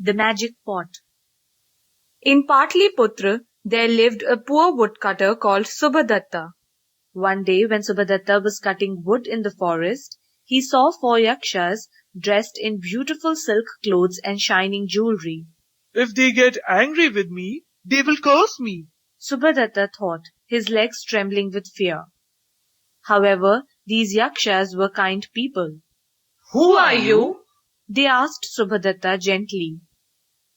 The Magic Pot. In Pataliputra, there lived a poor woodcutter called Subhadatta. One day, when Subhadatta was cutting wood in the forest, he saw four yakshas dressed in beautiful silk clothes and shining jewelry. If they get angry with me, they will curse me, Subhadatta thought, his legs trembling with fear. However, these yakshas were kind people. Who are you? They asked Subhadatta gently.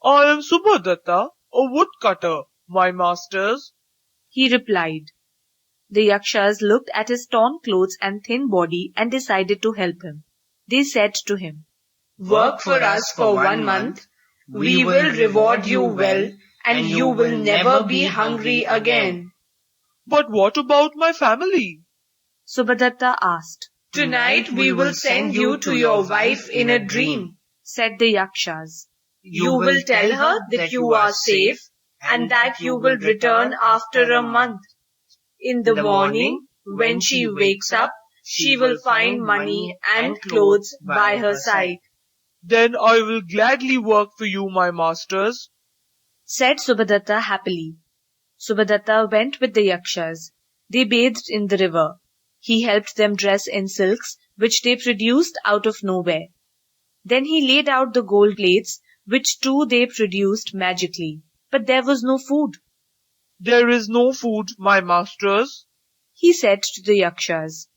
I am Subhadatta, a woodcutter, my masters. He replied. The yakshas looked at his torn clothes and thin body and decided to help him. They said to him, Work for us for 1 month. We will reward you well, and you will never be hungry again. But what about my family? Subhadatta asked. Tonight we will send you to your wife in a dream, said the yakshas. You will tell her that you are safe and that you will return after a month. In the morning, when she wakes up, she will find money and clothes by her side. Then I will gladly work for you, my masters, said Subhadatta happily. Subhadatta went with the yakshas. They bathed in the river. He helped them dress in silks, which they produced out of nowhere. Then he laid out the gold plates, which too they produced magically. But there was no food. There is no food, my masters, he said to the yakshas.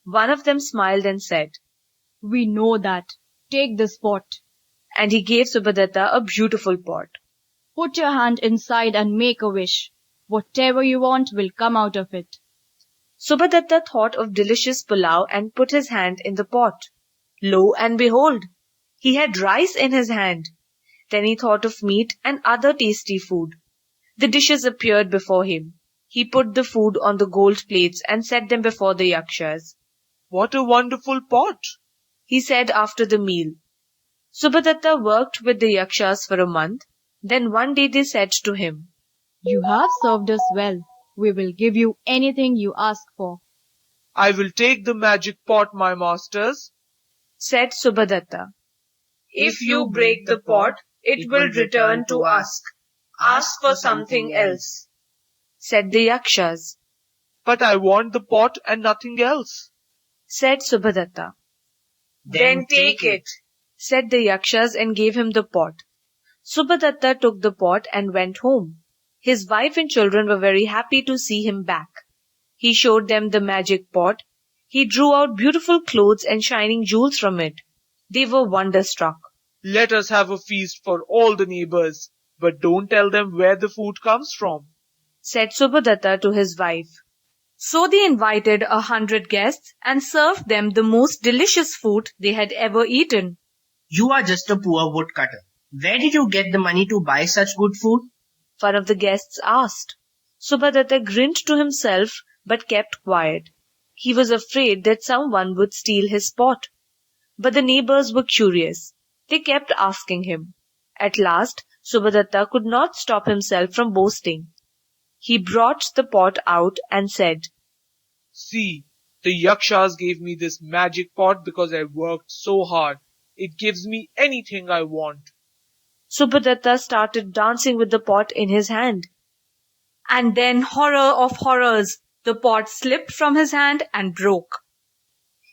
One of them smiled and said, We know that. Take this pot. And he gave Subhadatta a beautiful pot. Put your hand inside and make a wish. Whatever you want will come out of it. Subhadatta thought of delicious pulao and put his hand in the pot. Lo and behold, he had rice in his hand. Then he thought of meat and other tasty food. The dishes appeared before him. He put the food on the gold plates and set them before the yakshas. What a wonderful pot, he said after the meal. Subhadatta worked with the yakshas for a month. Then one day they said to him, You have served us well. We will give you anything you ask for. I will take the magic pot, my masters, said Subhadatta. If you break the pot, it will return to us. Ask for something else, said the yakshas. But I want the pot and nothing else, said Subhadatta. Then take it, said the yakshas and gave him the pot. Subhadatta took the pot and went home. His wife and children were very happy to see him back. He showed them the magic pot. He drew out beautiful clothes and shining jewels from it. They were wonderstruck. Let us have a feast for all the neighbors, but don't tell them where the food comes from, said Subhadatta to his wife. So they invited 100 guests and served them the most delicious food they had ever eaten. You are just a poor woodcutter. Where did you get the money to buy such good food? One of the guests asked. Subhadatta grinned to himself but kept quiet. He was afraid that someone would steal his pot. But the neighbors were curious. They kept asking him. At last, Subhadatta could not stop himself from boasting. He brought the pot out and said, See, the yakshas gave me this magic pot because I worked so hard. It gives me anything I want. Subhadatta started dancing with the pot in his hand. And then, horror of horrors, the pot slipped from his hand and broke.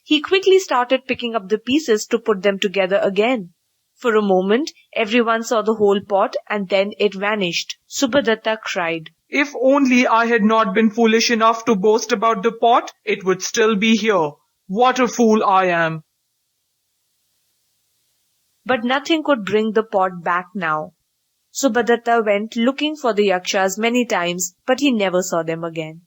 He quickly started picking up the pieces to put them together again. For a moment, everyone saw the whole pot and then it vanished. Subhadatta cried, If only I had not been foolish enough to boast about the pot, it would still be here. What a fool I am. But nothing could bring the pot back now. Subhadatta went looking for the yakshas many times, but he never saw them again.